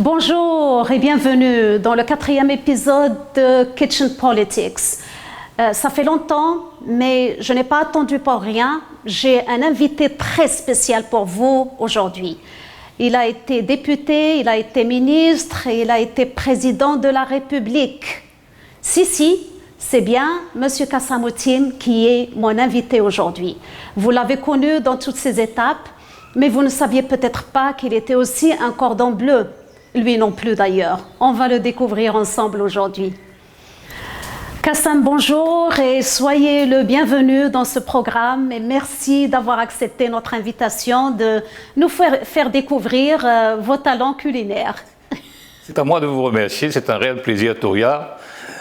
Bonjour et bienvenue dans le 4e épisode de Kitchen Politics. Ça fait longtemps, mais je n'ai pas attendu pour rien. J'ai un invité très spécial pour vous aujourd'hui. Il a été député, il a été ministre et il a été président de la République. Si, c'est bien M. Kassam Outim qui est mon invité aujourd'hui. Vous l'avez connu dans toutes ses étapes, mais vous ne saviez peut-être pas qu'il était aussi un cordon bleu. Lui non plus d'ailleurs. On va le découvrir ensemble aujourd'hui. Kassam, bonjour et soyez le bienvenu dans ce programme et merci d'avoir accepté notre invitation de nous faire découvrir vos talents culinaires. C'est à moi de vous remercier, c'est un réel plaisir, Touria,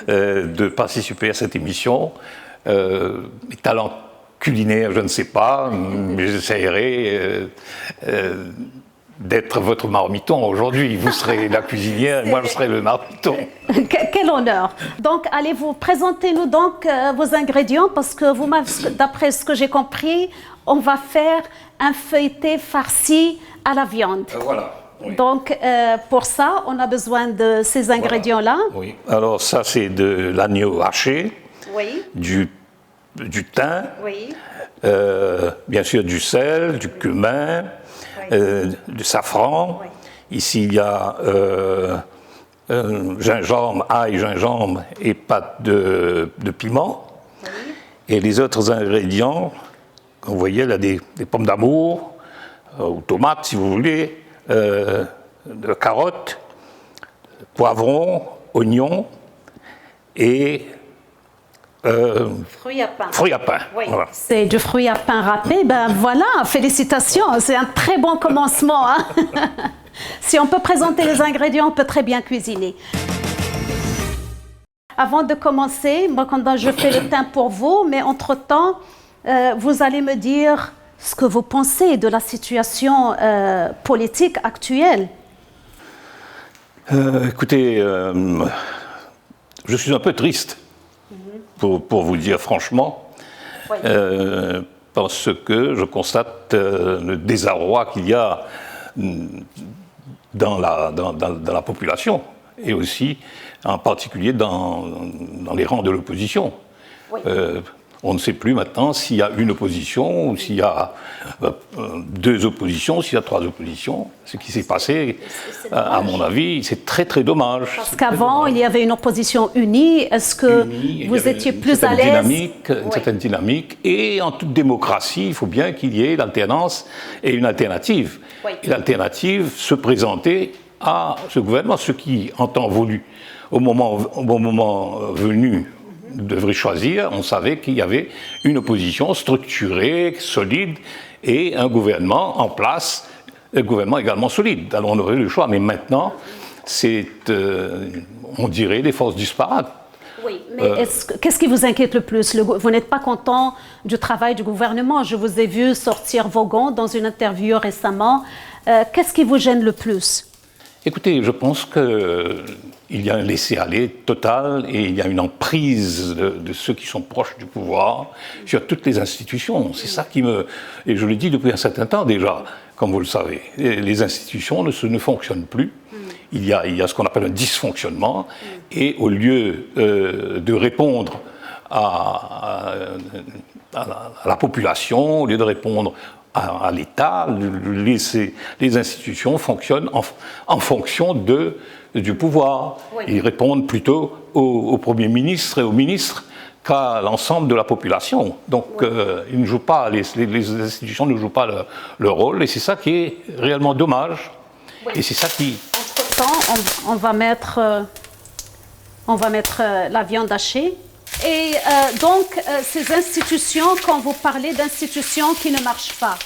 de participer à cette émission. Mes talents culinaires, je ne sais pas, mais j'essaierai d'être votre marmiton aujourd'hui. Vous serez la cuisinière et moi je serai le marmiton. Quel honneur. Donc allez-vous présenter-nous donc vos ingrédients parce que vous d'après ce que j'ai compris, on va faire un feuilleté farci à la viande. Voilà. Oui. Donc pour ça, on a besoin de ces ingrédients-là. Voilà. Oui. Alors ça c'est de l'agneau haché, oui. du thym, oui. Bien sûr du sel, du cumin, du safran. Oui. Ici, il y a gingembre, ail, gingembre et pâte de piment. Oui. Et les autres ingrédients, vous voyez, là, des pommes d'amour, ou tomates, si vous voulez, de carottes, poivrons, oignons et fruits à pain. Fruits à pain. Oui. Voilà. C'est du fruit à pain râpé. Ben voilà, félicitations, c'est un très bon commencement. Hein. Si on peut présenter les ingrédients, on peut très bien cuisiner. Avant de commencer, moi quand je fais le thym pour vous, mais entre-temps, vous allez me dire ce que vous pensez de la situation politique actuelle. Écoutez, je suis un peu triste. Pour vous dire franchement, oui. Parce que je constate le désarroi qu'il y a dans la population et aussi en particulier dans les rangs de l'opposition. Oui. On ne sait plus maintenant s'il y a une opposition ou s'il y a deux oppositions, s'il y a trois oppositions. Ce qui s'est passé, à mon avis, c'est très très dommage. Parce qu'avant, il y avait une opposition unie. Est-ce que vous étiez plus à l'aise? Une certaine dynamique. Et en toute démocratie, il faut bien qu'il y ait l'alternance et une alternative. Oui. Et l'alternative se présentait à ce gouvernement, ce qui, en temps voulu, au moment venu, devrait choisir, on savait qu'il y avait une opposition structurée, solide, et un gouvernement en place, un gouvernement également solide. Alors on aurait eu le choix, mais maintenant, c'est, on dirait, des forces disparates. Oui, mais qu'est-ce qui vous inquiète le plus? Vous n'êtes pas content du travail du gouvernement. Je vous ai vu sortir Vaughan dans une interview récemment. Qu'est-ce qui vous gêne le plus? Écoutez, je pense qu'il y a un laisser-aller total et il y a une emprise de ceux qui sont proches du pouvoir sur toutes les institutions. C'est ça qui me... Et je le dis depuis un certain temps déjà, comme vous le savez. Les institutions ne fonctionnent plus. Il y a ce qu'on appelle un dysfonctionnement. Et au lieu de répondre à la population, au lieu de répondre à l'État, les institutions fonctionnent en fonction du pouvoir. Oui. Ils répondent plutôt au Premier ministre et aux ministres qu'à l'ensemble de la population. Donc, oui. Ils ne jouent pas, les institutions ne jouent pas leur rôle, et c'est ça qui est réellement dommage. Oui. Et c'est ça qui... Entre-temps, on va mettre la viande hachée. Et donc, ces institutions, quand vous parlez d'institutions qui ne marchent pas,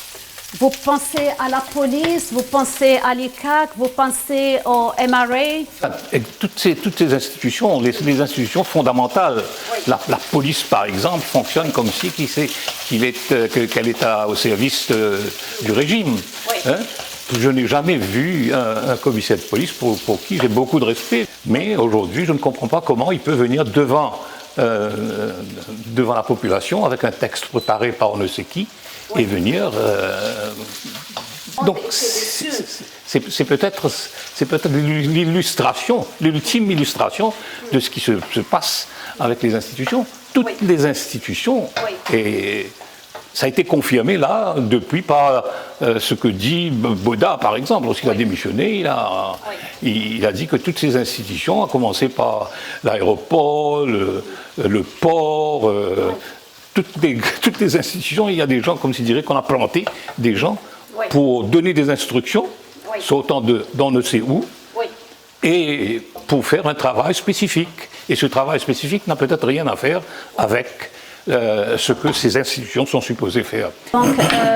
vous pensez à la police, vous pensez à l'ICAC, vous pensez au MRA? Et toutes ces institutions, les institutions fondamentales, oui. La police par exemple, fonctionne comme si qu'elle est au service du régime. Oui. Hein? Je n'ai jamais vu un commissaire de police pour qui j'ai beaucoup de respect, mais aujourd'hui je ne comprends pas comment il peut venir devant la population avec un texte préparé par on ne sait qui, oui. Et venir Donc c'est peut-être l'illustration, l'ultime illustration de ce qui se passe avec les institutions. Toutes les institutions, et ça a été confirmé là depuis par ce que dit Boda par exemple. Lorsqu'il a démissionné, il a dit que toutes ces institutions, à commencer par l'aéroport, le port, toutes les institutions, il y a des gens, comme s'il dirait, qu'on a planté des gens pour donner des instructions, sortant d'on ne sait où, et pour faire un travail spécifique. Et ce travail spécifique n'a peut-être rien à faire avec ce que ces institutions sont supposées faire. Donc,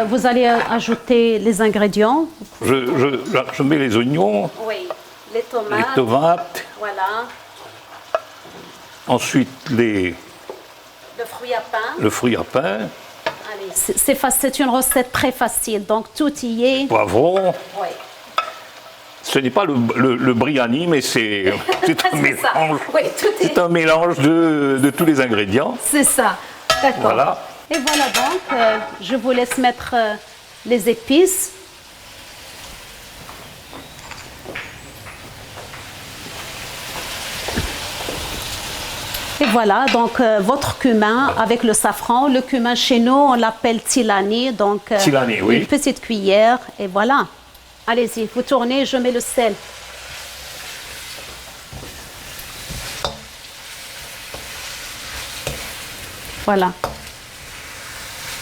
vous allez ajouter les ingrédients. Je mets les oignons, les tomates, voilà. Ensuite le fruit à pain. Allez, c'est une recette très facile, donc tout y est. Poivron. Ce n'est pas le biryani, mais c'est un mélange. C'est un mélange de tous les ingrédients. C'est ça, d'accord. Voilà. Et voilà donc, je vous laisse mettre les épices. Et voilà, donc votre cumin avec le safran. Le cumin chez nous, on l'appelle tilani. Donc tilani, oui. Une petite cuillère, et voilà. Allez-y, vous tournez, je mets le sel. Voilà.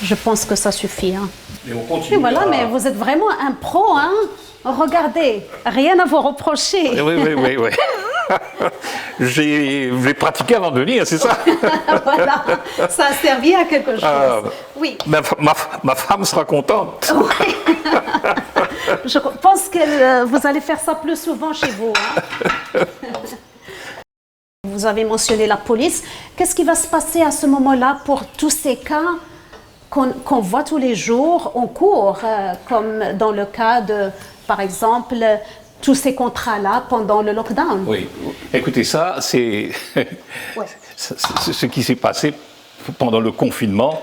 Je pense que ça suffit. Hein. Et on continue. Et voilà, mais vous êtes vraiment un pro, hein. Regardez, rien à vous reprocher. Oui. J'ai pratiqué avant de venir, c'est ça? Voilà, ça a servi à quelque chose. Oui. Ma femme sera contente. Oui. Je pense que vous allez faire ça plus souvent chez vous. Hein. Vous avez mentionné la police. Qu'est-ce qui va se passer à ce moment-là pour tous ces cas qu'on voit tous les jours en cours, comme dans le cas de, par exemple, tous ces contrats-là pendant le lockdown? Oui, écoutez, ça, c'est ce qui s'est passé pendant le confinement.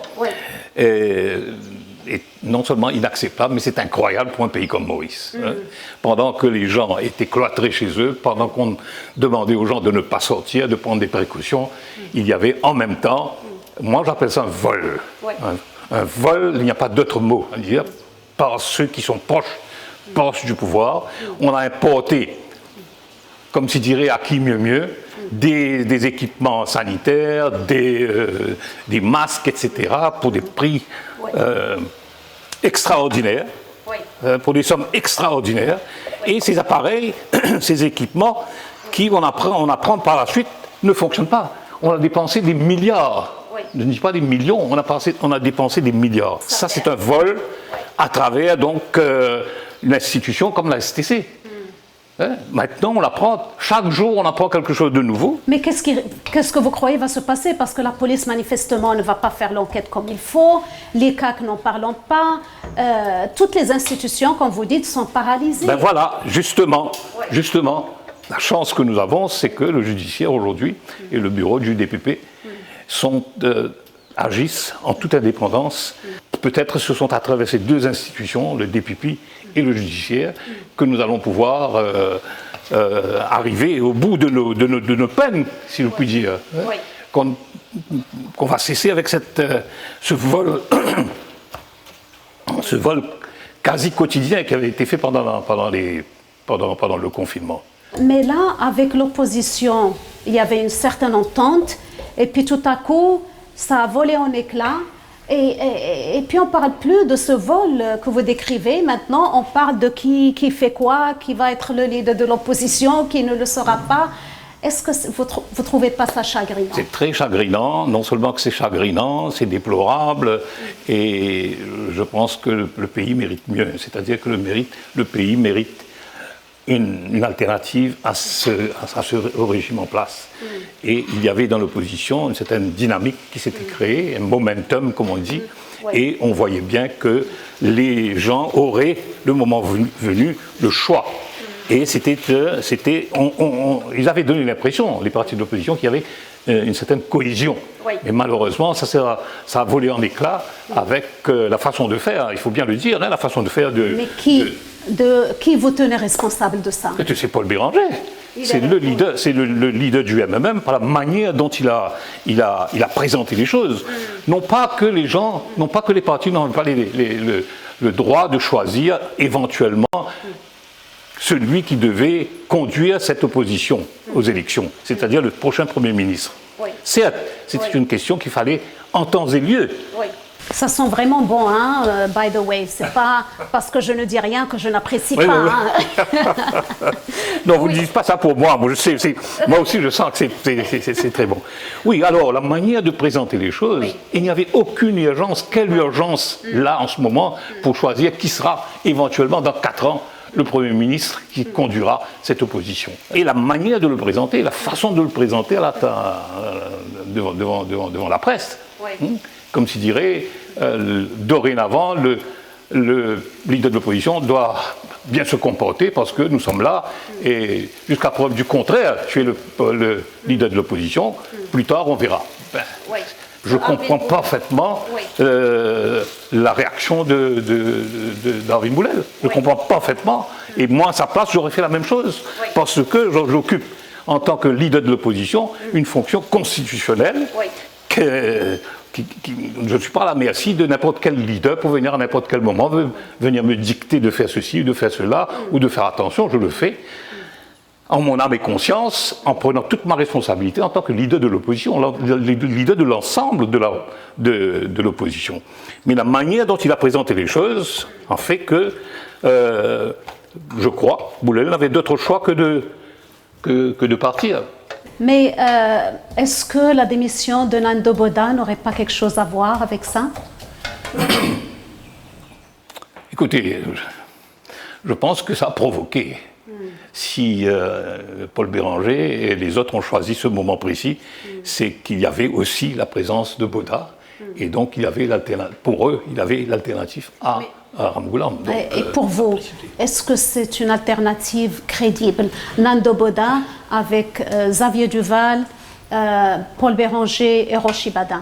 Est non seulement inacceptable, mais c'est incroyable pour un pays comme Maurice. Hein. Pendant que les gens étaient cloîtrés chez eux, pendant qu'on demandait aux gens de ne pas sortir, de prendre des précautions, il y avait en même temps, moi j'appelle ça un vol. Un vol, il n'y a pas d'autre mot à dire, par ceux qui sont proches du pouvoir. On a importé, comme s'il dirait à qui mieux, des équipements sanitaires, des masques, etc., pour des prix extraordinaires, pour des sommes extraordinaires. Et ces appareils, ces équipements, qui, on apprend par la suite, ne fonctionnent pas. On a dépensé des milliards. Je ne dis pas des millions, on a dépensé des milliards. Ça, c'est un vol à travers donc, une institution comme la STC. Maintenant, on apprend, chaque jour, on apprend quelque chose de nouveau. Mais qu'est-ce que vous croyez va se passer? Parce que la police, manifestement, ne va pas faire l'enquête comme il faut. Les CAC n'en parlent pas. Toutes les institutions, comme vous dites, sont paralysées. Ben voilà, justement, la chance que nous avons, c'est que le judiciaire aujourd'hui et le bureau du DPP agissent en toute indépendance. Peut-être ce sont à travers ces deux institutions, le DPP et le judiciaire, que nous allons pouvoir arriver au bout de nos peines, si je puis dire. Qu'on va cesser avec ce vol quasi quotidien qui avait été fait pendant le confinement. Mais là, avec l'opposition, il y avait une certaine entente, et puis tout à coup, ça a volé en éclats. Et puis on ne parle plus de ce vol que vous décrivez. Maintenant, on parle de qui fait quoi, qui va être le leader de l'opposition, qui ne le sera pas. Est-ce que vous ne trouvez pas ça chagrinant? C'est très chagrinant. Non seulement que c'est chagrinant, c'est déplorable. Et je pense que le pays mérite mieux. C'est-à-dire que le pays mérite une alternative à ce régime en place. Et il y avait dans l'opposition une certaine dynamique qui s'était créée, un momentum, comme on dit, et on voyait bien que les gens auraient, le moment venu, le choix. Et ils avaient donné l'impression, les partis de l'opposition, qu'il y avait une certaine cohésion. Oui. Et malheureusement, ça a volé en éclats avec la façon de faire, il faut bien le dire, hein, la façon de faire de... Mais qui vous tenez responsable de ça? C'est Paul Béranger. C'est le leader du MMM par la manière dont il a présenté les choses. Non pas que les gens, non pas que les partis n'ont pas le droit de choisir éventuellement celui qui devait conduire cette opposition aux élections, c'est-à-dire le prochain Premier ministre. Oui. Certes, c'était une question qu'il fallait en temps et lieu. Oui. Ça sent vraiment bon, hein, by the way. C'est pas parce que je ne dis rien que je n'apprécie pas. Oui. Hein. Non, vous ne dites pas ça pour moi. Moi aussi, je sens que c'est très bon. Oui, alors, la manière de présenter les choses, oui. Il n'y avait aucune urgence. Quelle urgence, là, en ce moment, pour choisir qui sera éventuellement, dans 4 ans, le Premier ministre qui conduira cette opposition. Et la manière de le présenter, la façon de le présenter devant la presse. Oui. Comme s'il dirait, dorénavant, le leader de l'opposition doit bien se comporter parce que nous sommes là et jusqu'à preuve du contraire, tu es le leader de l'opposition, plus tard on verra. Oui. Je comprends parfaitement la réaction d'Henri Moulel. Je comprends parfaitement. Et moi, à sa place, j'aurais fait la même chose. Parce que j'occupe, en tant que leader de l'opposition, une fonction constitutionnelle je ne suis pas à la merci de n'importe quel leader pour venir à n'importe quel moment, venir me dicter de faire ceci, ou de faire cela, ou de faire attention. Je le fais en mon âme et conscience, en prenant toute ma responsabilité en tant que leader de l'opposition, leader de l'ensemble de l'opposition. Mais la manière dont il a présenté les choses en fait que, je crois, Moulel n'avait d'autre choix que de partir. Mais est-ce que la démission de Nando Boda n'aurait pas quelque chose à voir avec ça? Écoutez, je pense que ça a provoqué. Si Paul Béranger et les autres ont choisi ce moment précis, c'est qu'il y avait aussi la présence de Boda, et donc pour eux, il y avait l'alternative à Ramgoolam. Et pour vous, est-ce que c'est une alternative crédible? Nando Boda avec Xavier Duval, Paul Béranger et Roch Ibada?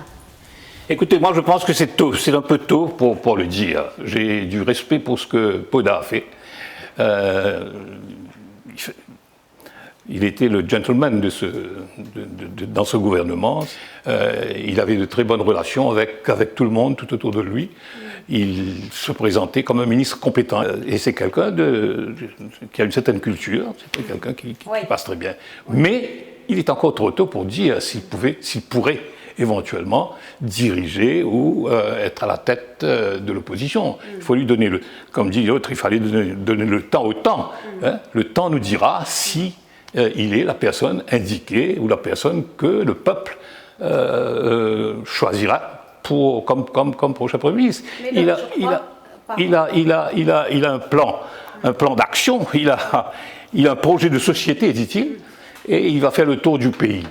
Écoutez, moi je pense que c'est un peu tôt pour le dire. J'ai du respect pour ce que Boda a fait. Il était le gentleman dans ce gouvernement. Il avait de très bonnes relations avec tout le monde, tout autour de lui. Il se présentait comme un ministre compétent. Et c'est quelqu'un qui a une certaine culture, c'est quelqu'un qui passe très bien. Mais il est encore trop tôt pour dire s'il pourrait éventuellement diriger ou être à la tête de l'opposition. Il faut lui donner, comme dit l'autre, il fallait donner le temps au temps. Hein. Le temps nous dira si il est la personne indiquée ou la personne que le peuple choisira comme prochain Premier ministre. Il a un plan d'action, il a un projet de société, dit-il, et il va faire le tour du pays.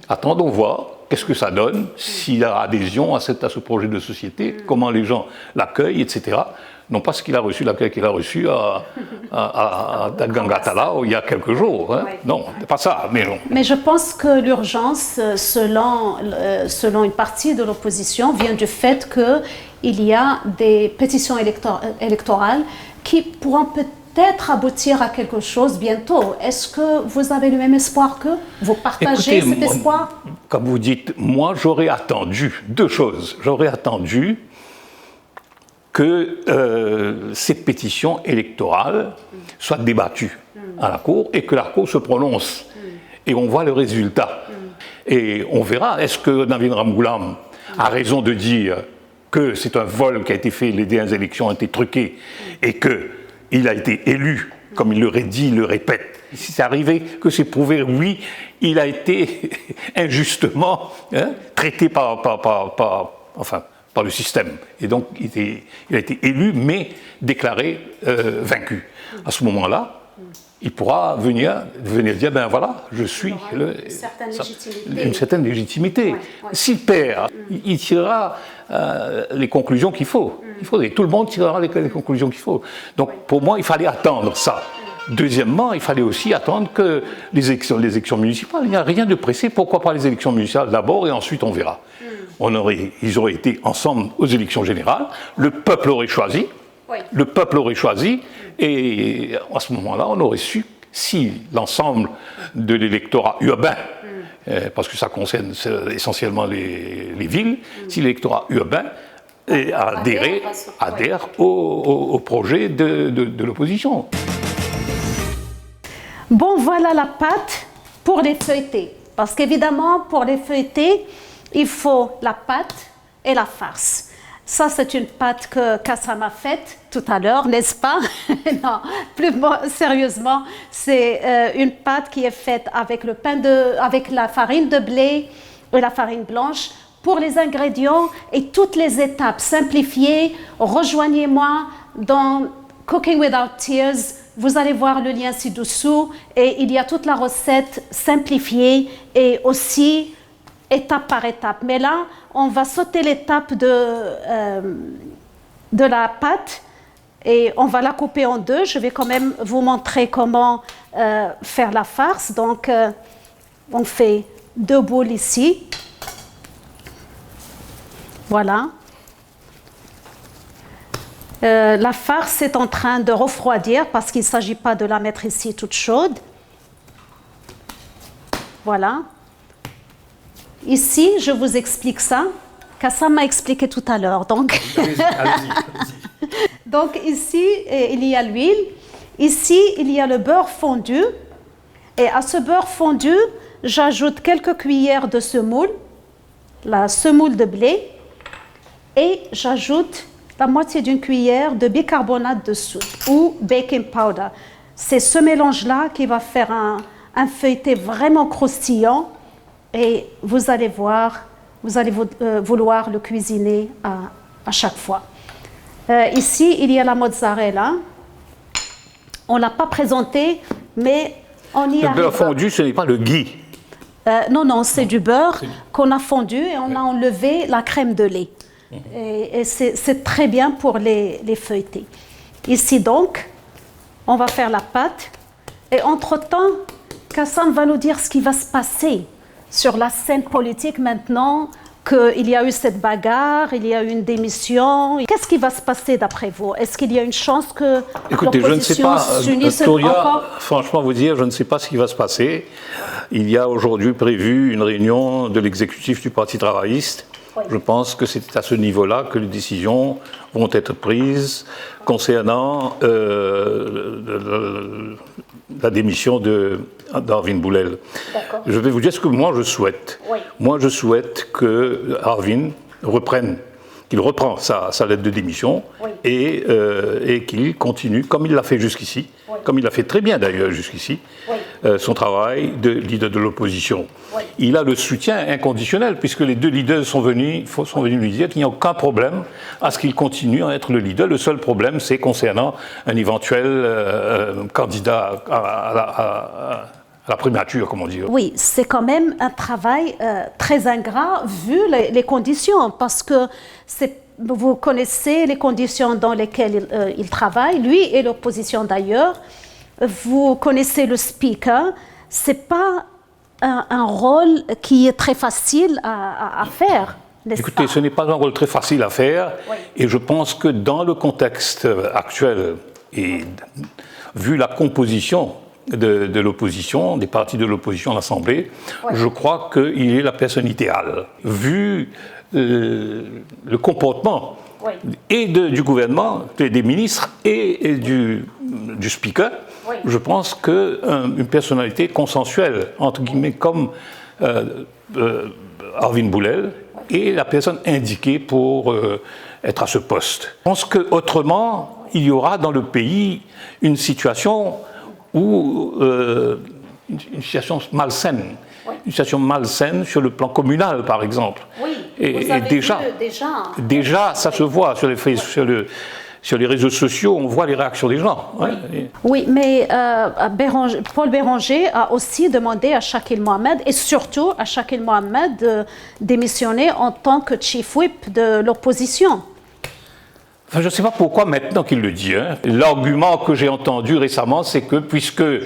Attendons voir qu'est-ce que ça donne, s'il y a adhésion à ce projet de société, comment les gens l'accueillent, etc. Non pas ce qu'il a reçu, l'accueil qu'il a reçu à Gangatala il y a quelques jours. Hein. Non, pas ça, mais non. Mais je pense que l'urgence, selon une partie de l'opposition, vient du fait qu'il y a des pétitions électorales qui pourront peut-être aboutir à quelque chose bientôt. Est-ce que vous avez le même espoir qu'eux? Vous partagez cet espoir? Comme vous dites, moi j'aurais attendu 2 choses. J'aurais attendu que ces pétitions électorales soient débattues à la Cour et que la Cour se prononce. Et on voit le résultat. Et on verra, est-ce que Navin Ramgoolam a raison de dire que c'est un vol qui a été fait, les dernières élections ont été truquées, et qu'il a été élu, comme il l'aurait dit, il le répète. Si c'est arrivé, que c'est prouvé, oui, il a été injustement traité par le système. Et donc, il a été élu, mais déclaré vaincu. À ce moment-là, il pourra venir dire, ben voilà, je suis une certaine légitimité. S'il perd, il tirera les conclusions qu'il faut. Tout le monde tirera les conclusions qu'il faut. Donc, pour moi, il fallait attendre ça. Deuxièmement, il fallait aussi attendre que les élections municipales, il n'y a rien de pressé. Pourquoi pas les élections municipales d'abord et ensuite on verra. Ils auraient été ensemble aux élections générales, le peuple aurait choisi, et à ce moment-là, on aurait su si l'ensemble de l'électorat urbain, parce que ça concerne essentiellement les villes, si l'électorat urbain adhère au projet de l'opposition. Bon, voilà la pâte pour les feuilletés. Parce qu'évidemment, pour les feuilletés, il faut la pâte et la farce. Ça, c'est une pâte que Kassam a faite tout à l'heure, n'est-ce pas? Non, plus sérieusement, c'est une pâte qui est faite avec avec la farine de blé et la farine blanche. Pour les ingrédients et toutes les étapes simplifiées, rejoignez-moi dans Cooking Without Tears. Vous allez voir le lien ci-dessous et il y a toute la recette simplifiée et aussi étape par étape. Mais là, on va sauter l'étape de la pâte et on va la couper en deux. Je vais quand même vous montrer comment faire la farce. Donc, on fait 2 boules ici. Voilà. La farce est en train de refroidir parce qu'il ne s'agit pas de la mettre ici toute chaude. Voilà. Ici, je vous explique ça. Kassam m'a expliqué tout à l'heure. Donc, allez-y. Donc ici, il y a l'huile. Ici, il y a le beurre fondu. Et à ce beurre fondu, j'ajoute quelques cuillères de semoule, la semoule de blé. Et j'ajoute la moitié d'une cuillère de bicarbonate de soude ou baking powder. C'est ce mélange-là qui va faire un feuilleté vraiment croustillant et vous allez voir, vous allez vouloir le cuisiner à chaque fois. Ici, il y a la mozzarella. On ne l'a pas présenté, mais on y arrive. Le beurre fondu, ce n'est pas le ghee. Non, c'est du beurre qu'on a fondu et on a enlevé la crème de lait. Et c'est très bien pour les feuilletés. Ici donc, on va faire la pâte. Et entre-temps, Kassam va nous dire ce qui va se passer sur la scène politique maintenant qu'il y a eu cette bagarre, il y a eu une démission. Qu'est-ce qui va se passer d'après vous? Est-ce qu'il y a une chance que l'opposition s'unisse encore? Franchement, vous dire, je ne sais pas ce qui va se passer. Il y a aujourd'hui prévu une réunion de l'exécutif du Parti travailliste. Oui. Je pense que c'est à ce niveau-là que les décisions vont être prises concernant la démission d'Arvin Boulel. Je vais vous dire ce que moi je souhaite. Oui. Moi je souhaite que Arvin qu'il reprend sa lettre de démission, oui, et qu'il continue, comme il l'a fait jusqu'ici, oui, comme il l'a fait très bien d'ailleurs jusqu'ici, oui, son travail de leader de l'opposition. Oui. Il a le soutien inconditionnel, puisque les 2 leaders sont venus lui dire qu'il n'y a aucun problème à ce qu'il continue à être le leader. Le seul problème, c'est concernant un éventuel candidat à la primature, comme on dit. Oui, c'est quand même un travail très ingrat vu les conditions, parce que vous connaissez les conditions dans lesquelles il travaille, lui et l'opposition d'ailleurs. Vous connaissez le speaker. C'est pas un rôle qui est très facile à faire. Écoutez, ce n'est pas un rôle très facile à faire, oui, et je pense que dans le contexte actuel, et vu la composition de l'opposition, des partis de l'opposition à l'Assemblée, oui, je crois qu'il est la personne idéale. Vu le comportement, oui, et du gouvernement, des ministres et du speaker, oui, je pense qu'une personnalité consensuelle, entre guillemets, comme Arvin Boulel, est la personne indiquée pour être à ce poste. Je pense qu'autrement, il y aura dans le pays une situation une situation malsaine. Oui. Une situation malsaine sur le plan communal, par exemple. Oui, et déjà, ça, oui, se voit sur les réseaux sociaux, on voit les réactions des gens. Oui, oui, mais Paul Béranger a aussi demandé à Shakil Mohamed, et surtout à Shakil Mohamed, de démissionner en tant que chief whip de l'opposition. Enfin, je ne sais pas pourquoi maintenant qu'il le dit. Hein. L'argument que j'ai entendu récemment, c'est que puisqu'il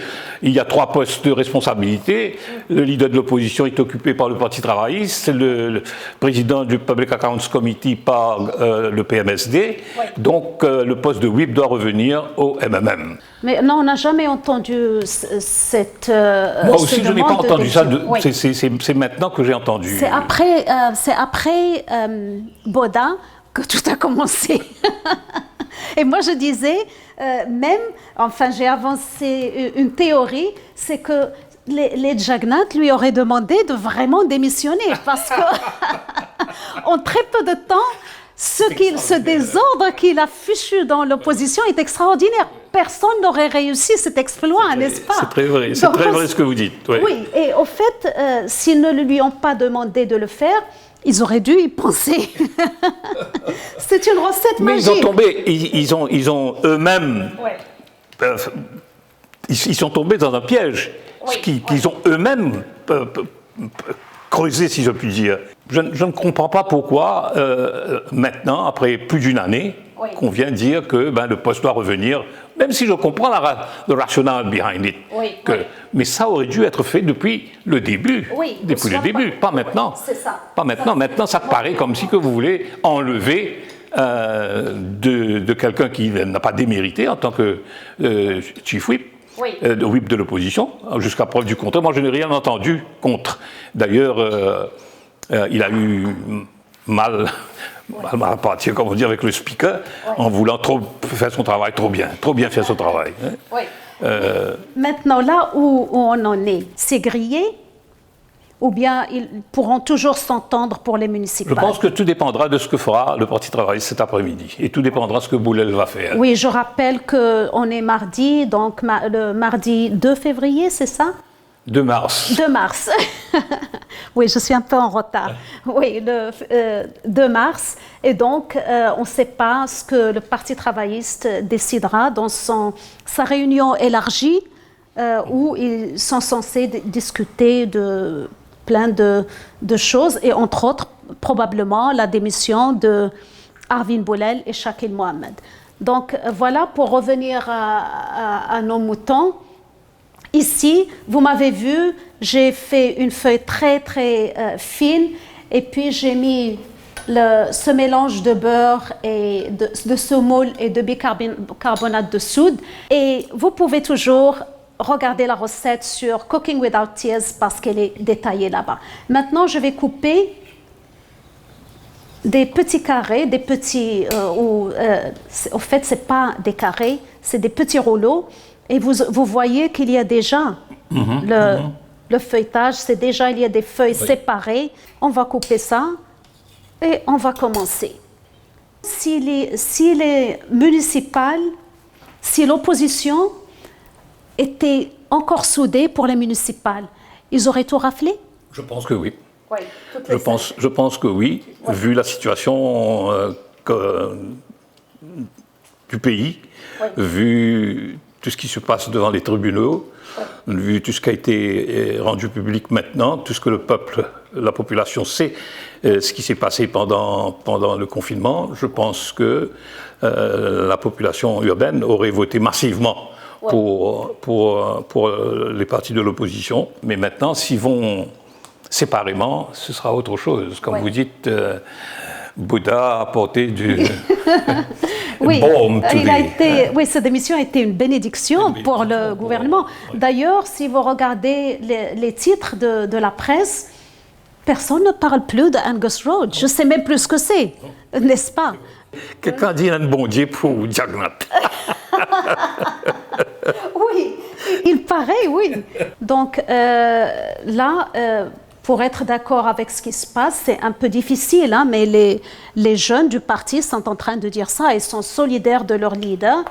y a 3 postes de responsabilité, le leader de l'opposition est occupé par le Parti travailliste, le président du Public Accounts Committee par le PMSD, donc le poste de whip doit revenir au MMM. Mais non, on n'a jamais entendu cette Moi aussi, je n'ai pas entendu ça. Oui. C'est maintenant que j'ai entendu. C'est après Boda que tout a commencé. Et moi, je disais, j'ai avancé une théorie, c'est que les Jagannath lui auraient demandé de vraiment démissionner, parce que en très peu de temps, ce désordre qu'il a fichu dans l'opposition est extraordinaire. Personne n'aurait réussi cet exploit, n'est-ce pas? C'est très vrai, c'est très vrai ce que vous dites. Oui, oui, et au fait, s'ils ne lui ont pas demandé de le faire, ils auraient dû y penser. C'est une recette magique. Mais ils ont eux-mêmes, ils sont tombés dans un piège qu'ils ont eux-mêmes creusé, si je puis dire. Je ne comprends pas pourquoi, maintenant, après plus d'une année, qu'on vient dire que le poste doit revenir, même si je comprends le rationale behind it. Mais ça aurait dû être fait depuis le début. Depuis le début, pas maintenant. C'est ça. Pas maintenant. Maintenant, ça paraît comme si que vous voulez enlever de quelqu'un qui n'a pas démérité en tant que chief whip. De whip de l'opposition, jusqu'à preuve du contraire. Moi, je n'ai rien entendu contre. D'ailleurs, il a eu mal à partir, comme on dit, avec le speaker, en voulant trop faire son travail, trop bien faire son travail. Maintenant, là où on en est, c'est grillé, ou bien ils pourront toujours s'entendre pour les municipales? Je pense que tout dépendra de ce que fera le Parti travailliste cet après-midi. Et tout dépendra de ce que Boulel va faire. Oui, je rappelle qu'on est mardi, donc le mardi 2 février, c'est ça? 2 mars. 2 mars. Oui, je suis un peu en retard. Oui, le 2 mars. Et donc, on ne sait pas ce que le Parti travailliste décidera dans sa réunion élargie où ils sont censés discuter de plein de choses et entre autres, probablement, la démission de Arvind Boulel et Shakil Mohammed. Donc, voilà, pour revenir à nos moutons. Ici, vous m'avez vu, j'ai fait une feuille très très fine et puis j'ai mis ce mélange de beurre et de semoule et de bicarbonate de soude. Et vous pouvez toujours regarder la recette sur Cooking Without Tears parce qu'elle est détaillée là-bas. Maintenant, je vais couper des petits carrés, des petits... au fait, ce n'est pas des carrés, c'est des petits rouleaux. Et vous voyez qu'il y a déjà le feuilletage, il y a des feuilles séparées. On va couper ça et on va commencer. Si les municipales, si l'opposition était encore soudée pour les municipales, ils auraient tout raflé? Je pense que oui. Je pense que oui, vu la situation du pays, vu tout ce qui se passe devant les tribunaux, vu tout ce qui a été rendu public maintenant, tout ce que le peuple, la population sait, ce qui s'est passé pendant le confinement, je pense que la population urbaine aurait voté massivement pour les partis de l'opposition. Mais maintenant, s'ils vont séparément, ce sera autre chose. Comme vous dites, Bouddha a apporté du... cette démission a été une bénédiction pour le gouvernement. D'ailleurs, si vous regardez les titres de la presse, personne ne parle plus de Angus Road. Je ne sais même plus ce que c'est, n'est-ce pas? Quelqu'un dit un bon Dieu pour Jagannath. Oui, il paraît, oui. Donc là... pour être d'accord avec ce qui se passe, c'est un peu difficile, hein, mais les jeunes du parti sont en train de dire ça, ils sont solidaires de leur leader.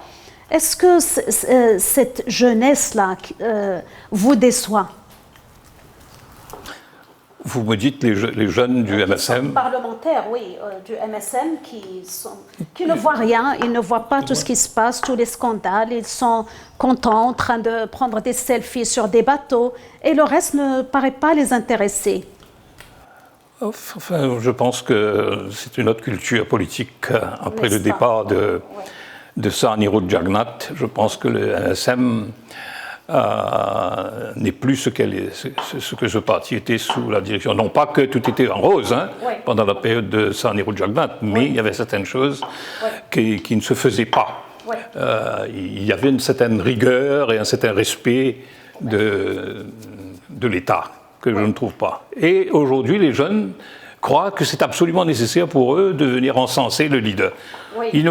Est-ce que cette jeunesse-là vous déçoit? Vous me dites les jeunes du MSM? Parlementaires, oui, du MSM qui ne voient rien, ils ne voient pas tout ce qui se passe, tous les scandales, ils sont contents, en train de prendre des selfies sur des bateaux, et le reste ne paraît pas les intéresser. Enfin, je pense que c'est une autre culture politique après le départ de Sir Nehru Jagannath. Je pense que le NSM n'est plus ce que ce parti était sous la direction. Non pas que tout était en rose pendant la période de Sir Nehru Jagannath, mais il y avait certaines choses qui ne se faisaient pas. Il y avait une certaine rigueur et un certain respect de l'État que je ne trouve pas. Et aujourd'hui, les jeunes croient que c'est absolument nécessaire pour eux de venir encenser le leader. Il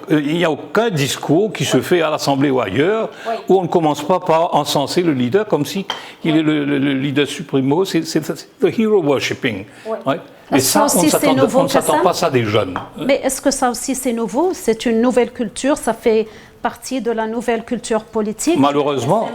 n'y a aucun discours qui se fait à l'Assemblée ou ailleurs où on ne commence pas par encenser le leader comme si il est le leader supremo. C'est le hero worshipping. Et ça, on ne s'attend pas à ça des jeunes. Mais est-ce que ça aussi c'est nouveau? C'est une nouvelle culture, ça fait partie de la nouvelle culture politique. Malheureusement,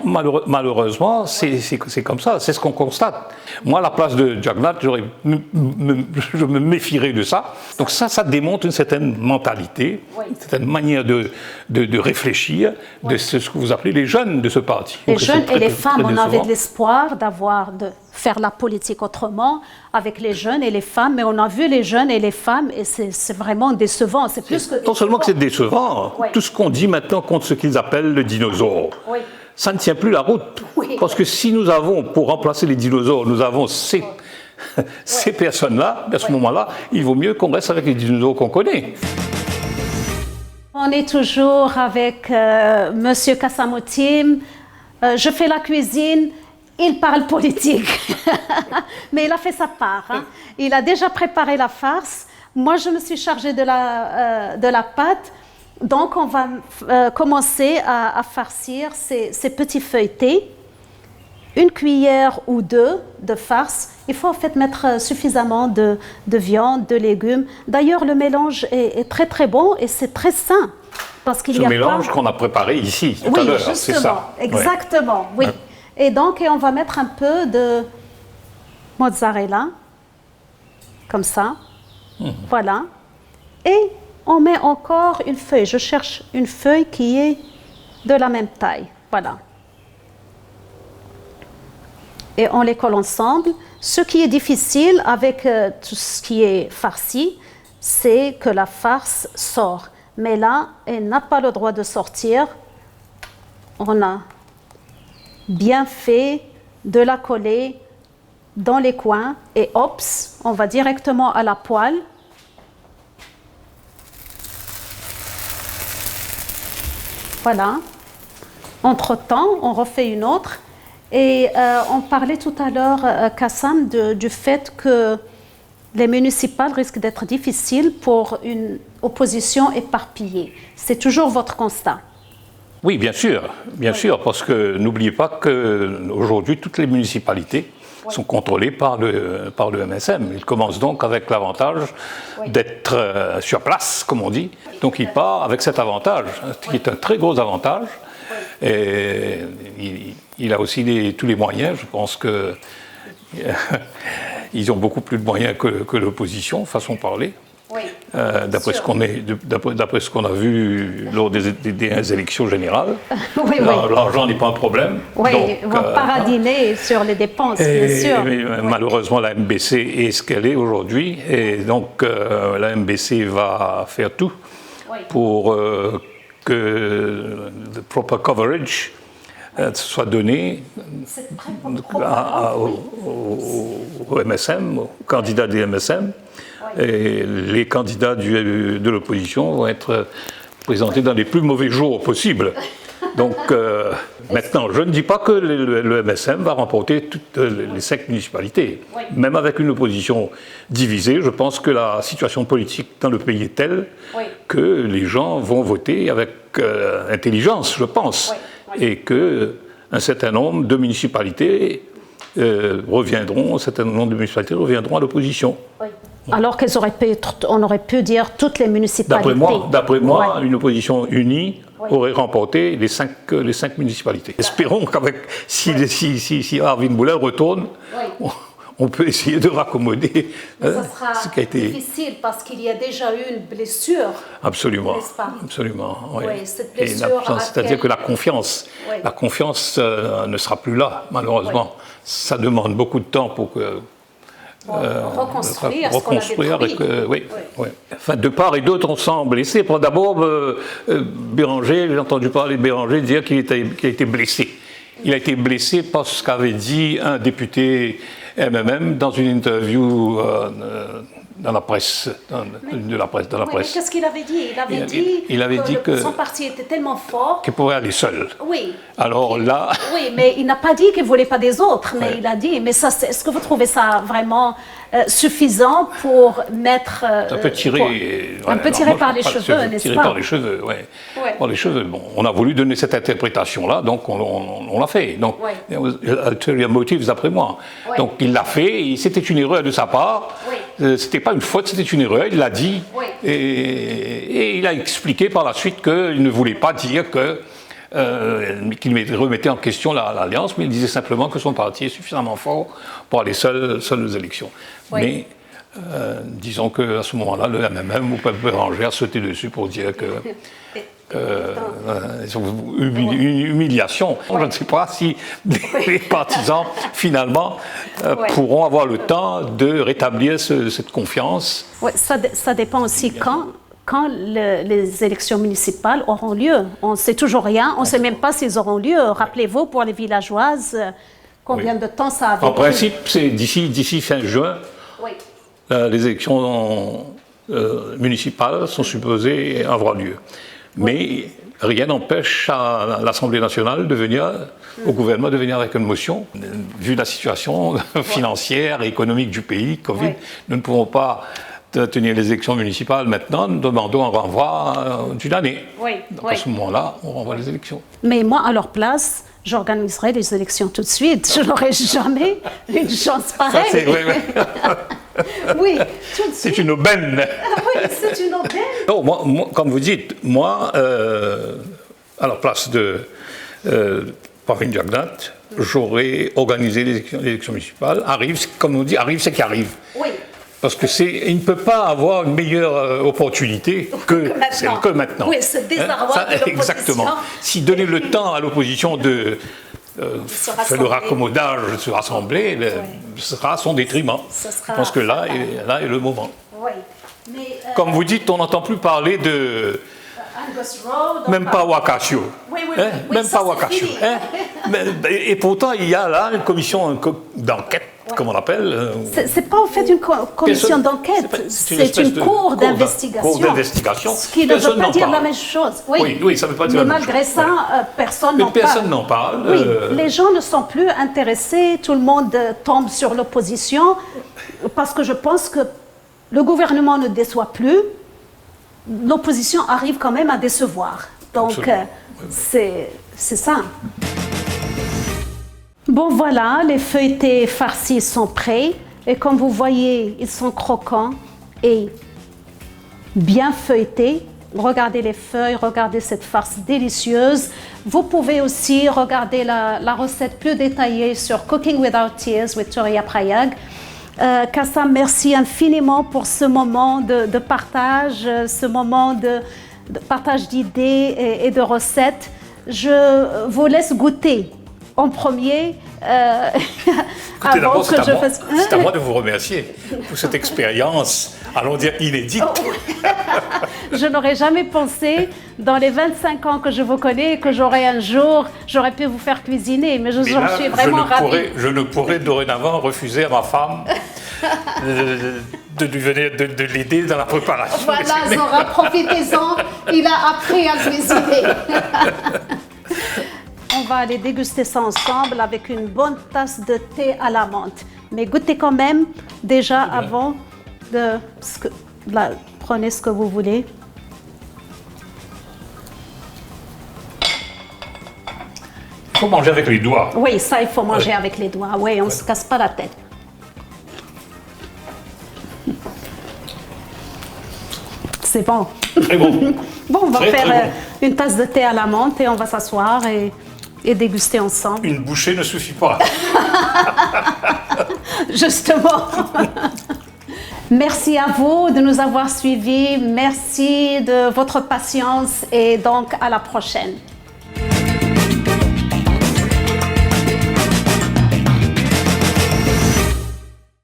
c'est comme ça, c'est ce qu'on constate. Moi, à la place de Jagannath, je me méfierais de ça. Donc ça démontre une certaine mentalité, une certaine manière de réfléchir de ce que vous appelez les jeunes de ce parti. Les jeunes et les femmes, on avait de l'espoir de faire la politique autrement avec les jeunes et les femmes, mais on a vu les jeunes et les femmes et c'est vraiment décevant. C'est plus que non seulement que c'est décevant, tout ce qu'on dit maintenant contre ce qu'ils appellent le dinosaure, ça ne tient plus la route. Parce que si nous avons, pour remplacer les dinosaures, nous avons ces personnes-là, à ce moment-là, il vaut mieux qu'on reste avec les dinosaures qu'on connaît. On est toujours avec Monsieur Kassamotim. Je fais la cuisine. Il parle politique, mais il a fait sa part. Il a déjà préparé la farce. Moi, je me suis chargée de la pâte. Donc, on va commencer à farcir ces petits feuilletés. Une cuillère ou deux de farce. Il faut en fait mettre suffisamment de viande, de légumes. D'ailleurs, le mélange est très très bon et c'est très sain. Parce qu'il y a mélange qu'on a préparé ici tout à l'heure, c'est ça. Exactement, oui. Et donc, on va mettre un peu de mozzarella, comme ça. Voilà. Et on met encore une feuille. Je cherche une feuille qui est de la même taille. Voilà. Et on les colle ensemble. Ce qui est difficile avec tout ce qui est farci, c'est que la farce sort. Mais là, elle n'a pas le droit de sortir. On a bien fait de la coller dans les coins et hop, on va directement à la poêle. Voilà. Entre-temps, on refait une autre. Et on parlait tout à l'heure, Kassam, du fait que les municipales risquent d'être difficiles pour une opposition éparpillée. C'est toujours votre constat? Oui, bien sûr, parce que n'oubliez pas qu'aujourd'hui, toutes les municipalités sont contrôlées par le MSM. Il commence donc avec l'avantage d'être sur place, comme on dit. Donc il part avec cet avantage, qui est un très gros avantage. Et il a aussi tous les moyens. Je pense qu'ils ont beaucoup plus de moyens que l'opposition, façon de parler. D'après ce qu'on a vu lors des élections générales, l'argent n'est pas un problème. Oui, ils vont paradiner sur les dépenses, bien sûr. Mais malheureusement, la MBC est ce qu'elle est aujourd'hui, et donc la MBC va faire tout pour que le proper coverage soit donné au MSM, aux candidats du MSM. Et les candidats de l'opposition vont être présentés dans les plus mauvais jours possibles. Donc maintenant, je ne dis pas que le MSM va remporter toutes les 5 municipalités. Même avec une opposition divisée, je pense que la situation politique dans le pays est telle que les gens vont voter avec intelligence, je pense. Et qu'un certain nombre de municipalités reviendront à l'opposition. Alors on aurait pu dire toutes les municipalités. D'après moi, une opposition unie aurait remporté les 5 municipalités. Espérons qu'avec si Arvin Boulel retourne, on peut essayer de raccommoder ce qui a été difficile parce qu'il y a déjà eu une blessure. Absolument, oui. Cette blessure, c'est-à-dire que la confiance ne sera plus là, malheureusement. Ça demande beaucoup de temps pour que reconstruire avec, oui. Enfin, de part et d'autre, on sent blessé. D'abord, Béranger, j'ai entendu parler de Béranger dire qu'il a été blessé. Il a été blessé parce qu'avait dit un député MMM dans une interview dans la presse, qu'est-ce qu'il avait dit? Il avait dit que son parti était tellement fort qu'il pouvait aller seul. Oui. Alors là... Oui, mais il n'a pas dit qu'il ne voulait pas des autres, mais il a dit... Mais ça, est-ce que vous trouvez ça vraiment suffisant pour mettre... un peu tiré... un peu tiré par les cheveux, n'est-ce pas? Tiré par les cheveux, oui. Par les cheveux. Bon, on a voulu donner cette interprétation-là, donc on l'a fait. Donc, ulterior motives, d'après moi. Donc, il l'a fait, c'était une erreur de sa part. C'était pas une faute, c'était une erreur, il l'a dit. Et il a expliqué par la suite qu'il ne voulait pas dire qu'il remettait en question l'alliance, mais il disait simplement que son parti est suffisamment fort pour aller seul aux élections. Mais disons qu'à ce moment-là, le MMM ou Béranger a sauté dessus pour dire que une humiliation. Je ne sais pas si les partisans, finalement, pourront avoir le temps de rétablir cette confiance. Oui, ça dépend aussi quand les élections municipales auront lieu. On ne sait toujours rien, on ne sait même pas s'ils auront lieu. Rappelez-vous, pour les villageoises, combien de temps ça a pris? En principe, c'est d'ici fin juin. Les élections municipales sont supposées avoir lieu. Mais rien n'empêche à l'Assemblée nationale de venir, au gouvernement de venir avec une motion. Vu la situation financière et économique du pays, Covid, nous ne pouvons pas tenir les élections municipales maintenant, nous demandons un renvoi d'une année. Donc à ce moment-là, on renvoie les élections. Mais moi, à leur place, j'organiserai les élections tout de suite. Je n'aurai jamais une chance pareille. Oui, tout de suite. C'est une aubaine. Oui, c'est une aubaine. Non, moi, comme vous dites, moi, à la place de Parveen Jagnat, j'aurais organisé les élections municipales. Comme on dit, arrive ce qui arrive. Oui. Parce qu'il ne peut pas avoir une meilleure opportunité que maintenant. Oui, ce désarroi de l'opposition. Exactement. Si donner le temps à l'opposition de faire le raccommodage, de se rassembler, ce sera à son détriment. Je pense que là est le moment. Oui. Mais, comme vous dites, on n'entend plus parler de... même pas Wakasio. Même pas Wakasio. Et pourtant, il y a là une commission d'enquête, comme on l'appelle. C'est pas en fait une commission d'enquête, c'est une cour d'investigation. Ce qui ne veut pas dire la même chose. Oui, ça ne veut pas dire la même chose. Mais malgré ça, personne n'en parle. Personne n'en parle. Oui, les gens ne sont plus intéressés, tout le monde tombe sur l'opposition, parce que je pense que le gouvernement ne déçoit plus, l'opposition arrive quand même à décevoir. Donc, c'est ça. Bon, voilà, les feuilletés farcis sont prêts. Et comme vous voyez, ils sont croquants et bien feuilletés. Regardez les feuilles, regardez cette farce délicieuse. Vous pouvez aussi regarder la recette plus détaillée sur Cooking Without Tears with Toria Prayag. Kassam, merci infiniment pour ce moment de partage, ce moment de partage d'idées et de recettes. Je vous laisse goûter en premier. Écoutez, d'abord, c'est à moi de vous remercier pour cette expérience, allons dire inédite. Je n'aurais jamais pensé, dans les 25 ans que je vous connais, que j'aurais pu vous faire cuisiner, mais je suis vraiment ravie. Je ne pourrais dorénavant refuser à ma femme de l'aider dans la préparation. Voilà, Zora, profitez-en, il a appris à cuisiner. On va aller déguster ça ensemble avec une bonne tasse de thé à la menthe. Mais goûtez quand même déjà avant de... prenez ce que vous voulez. Il faut manger avec les doigts. Oui, ça, il faut manger avec les doigts. Oui, on ne se casse pas la tête. C'est bon. Très bon. Bon, on va faire une tasse de thé à la menthe et on va s'asseoir et déguster ensemble. Une bouchée ne suffit pas. Justement. Merci à vous de nous avoir suivis. Merci de votre patience et donc à la prochaine.